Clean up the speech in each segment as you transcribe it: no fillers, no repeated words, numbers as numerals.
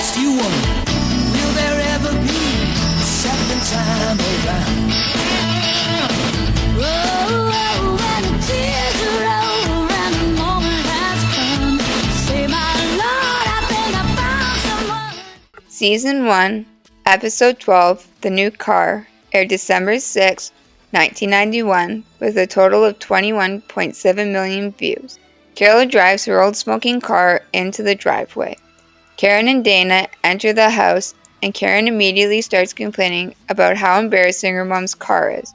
lost you wonder, will there ever be a second time around? Oh, when the tears are over and the moment has come, say my Lord, I think I found someone. Season 1, Episode 12, The New Car, aired December 6, 1991, with a total of 21.7 million views. Carol drives her old smoking car into the driveway. Karen and Dana enter the house, and Karen immediately starts complaining about how embarrassing her mom's car is.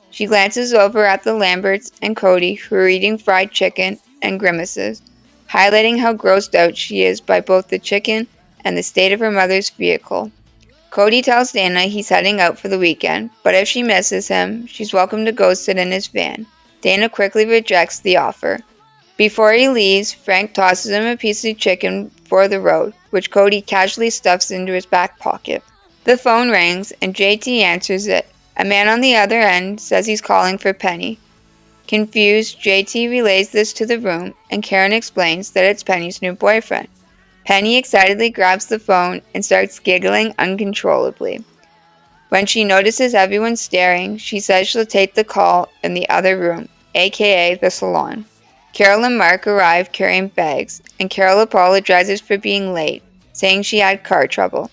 She glances over at the Lamberts and Cody, who are eating fried chicken, and grimaces, highlighting how grossed out she is by both the chicken and the state of her mother's vehicle. Cody tells Dana he's heading out for the weekend, but if she misses him, she's welcome to go sit in his van. Dana quickly rejects the offer. Before he leaves, Frank tosses him a piece of chicken for the road, which Cody casually stuffs into his back pocket. The phone rings, and JT answers it. A man on the other end says he's calling for Penny. Confused, JT relays this to the room, and Karen explains that it's Penny's new boyfriend. Penny excitedly grabs the phone and starts giggling uncontrollably. When she notices everyone staring, she says she'll take the call in the other room, aka the salon. Carol and Mark arrive carrying bags, and Carol apologizes for being late, saying she had car trouble.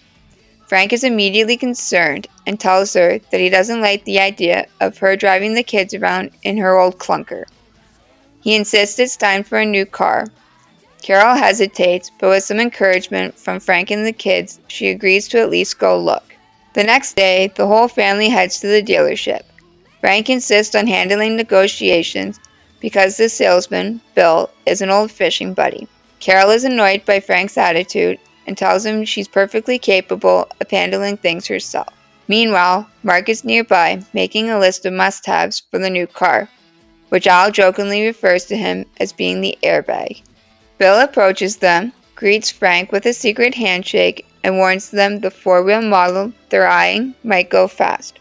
Frank is immediately concerned and tells her that he doesn't like the idea of her driving the kids around in her old clunker. He insists it's time for a new car. Carol hesitates, but with some encouragement from Frank and the kids, she agrees to at least go look. The next day, the whole family heads to the dealership. Frank insists on handling negotiations because the salesman, Bill, is an old fishing buddy. Carol is annoyed by Frank's attitude and tells him she's perfectly capable of handling things herself. Meanwhile, Mark is nearby, making a list of must-haves for the new car, which Al jokingly refers to him as being the airbag. Bill approaches them, greets Frank with a secret handshake, and warns them the four-wheel model they're eyeing might go fast.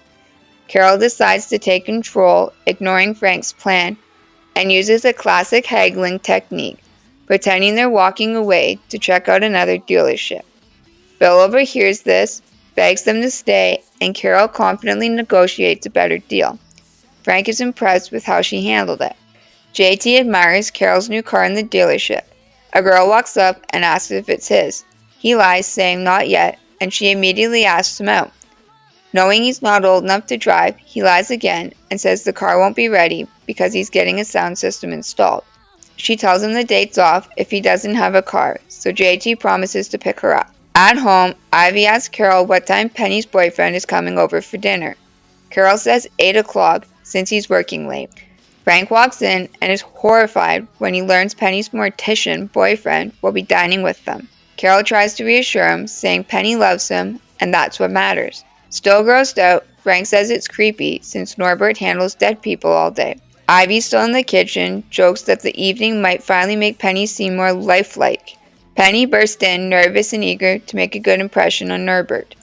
Carol decides to take control, ignoring Frank's plan, and uses a classic haggling technique, pretending they're walking away to check out another dealership. Bill overhears this, begs them to stay, and Carol confidently negotiates a better deal. Frank is impressed with how she handled it. JT admires Carol's new car in the dealership. A girl walks up and asks if it's his. He lies, saying not yet, and she immediately asks him out. Knowing he's not old enough to drive, he lies again and says the car won't be ready because he's getting a sound system installed. She tells him the date's off if he doesn't have a car, so JT promises to pick her up. At home, Ivy asks Carol what time Penny's boyfriend is coming over for dinner. Carol says 8 o'clock since he's working late. Frank walks in and is horrified when he learns Penny's mortician boyfriend will be dining with them. Carol tries to reassure him, saying Penny loves him and that's what matters. Still grossed out, Frank says it's creepy since Norbert handles dead people all day. Ivy, still in the kitchen, jokes that the evening might finally make Penny seem more lifelike. Penny bursts in, nervous and eager to make a good impression on Norbert.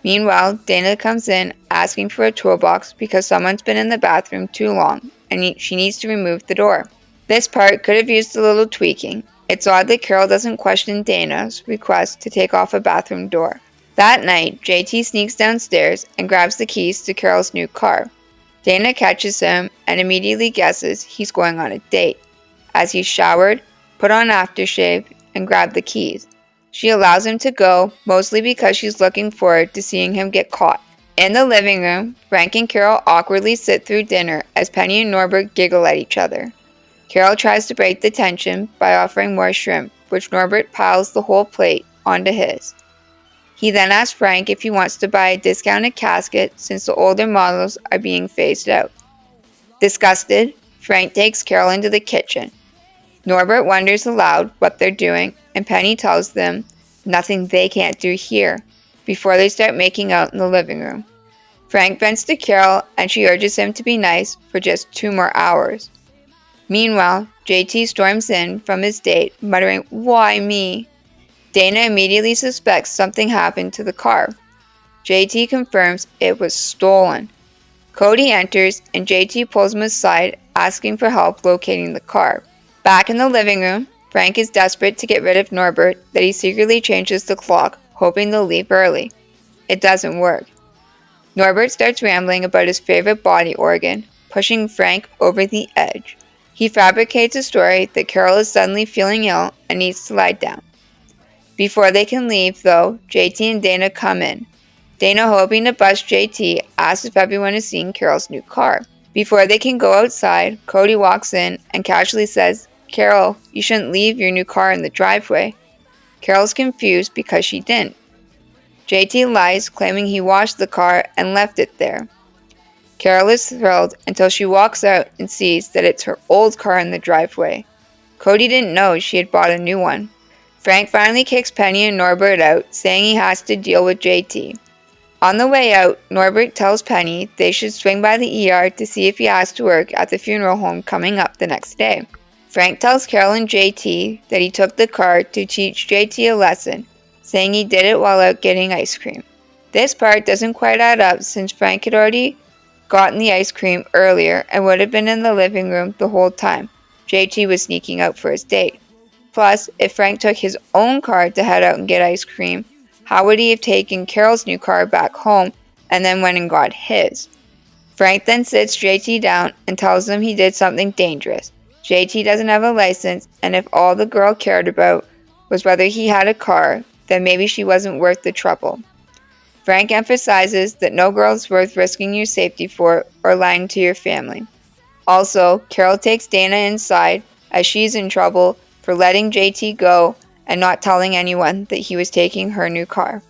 Meanwhile, Dana comes in asking for a toolbox because someone's been in the bathroom too long and she needs to remove the door. This part could have used a little tweaking. It's odd that Carol doesn't question Dana's request to take off a bathroom door. That night, JT sneaks downstairs and grabs the keys to Carol's new car. Dana catches him and immediately guesses he's going on a date, as he's showered, put on aftershave, and grabbed the keys. She allows him to go, mostly because she's looking forward to seeing him get caught. In the living room, Frank and Carol awkwardly sit through dinner as Penny and Norbert giggle at each other. Carol tries to break the tension by offering more shrimp, which Norbert piles the whole plate onto his. He then asks Frank if he wants to buy a discounted casket since the older models are being phased out. Disgusted, Frank takes Carol into the kitchen. Norbert wonders aloud what they're doing, and Penny tells them nothing they can't do here, before they start making out in the living room. Frank vents to Carol, and she urges him to be nice for just 2 more hours. Meanwhile, JT storms in from his date, muttering, "Why me?" Dana immediately suspects something happened to the car. JT confirms it was stolen. Cody enters, and JT pulls him aside, asking for help locating the car. Back in the living room, Frank is desperate to get rid of Norbert that he secretly changes the clock, hoping they'll leave early. It doesn't work. Norbert starts rambling about his favorite body organ, pushing Frank over the edge. He fabricates a story that Carol is suddenly feeling ill and needs to lie down. Before they can leave, though, JT and Dana come in. Dana, hoping to bust JT, asks if everyone has seen Carol's new car. Before they can go outside, Cody walks in and casually says, "Carol, you shouldn't leave your new car in the driveway." Carol's confused because she didn't. JT lies, claiming he washed the car and left it there. Carol is thrilled until she walks out and sees that it's her old car in the driveway. Cody didn't know she had bought a new one. Frank finally kicks Penny and Norbert out, saying he has to deal with JT. On the way out, Norbert tells Penny they should swing by the ER to see if he has to work at the funeral home coming up the next day. Frank tells Carol and JT that he took the car to teach JT a lesson, saying he did it while out getting ice cream. This part doesn't quite add up since Frank had already gotten the ice cream earlier and would have been in the living room the whole time JT was sneaking out for his date. Plus, if Frank took his own car to head out and get ice cream, how would he have taken Carol's new car back home and then went and got his? Frank then sits JT down and tells him he did something dangerous. JT doesn't have a license, and if all the girl cared about was whether he had a car, then maybe she wasn't worth the trouble. Frank emphasizes that no girl is worth risking your safety for or lying to your family. Also, Carol takes Dana inside as she's in trouble for letting JT go and not telling anyone that he was taking her new car.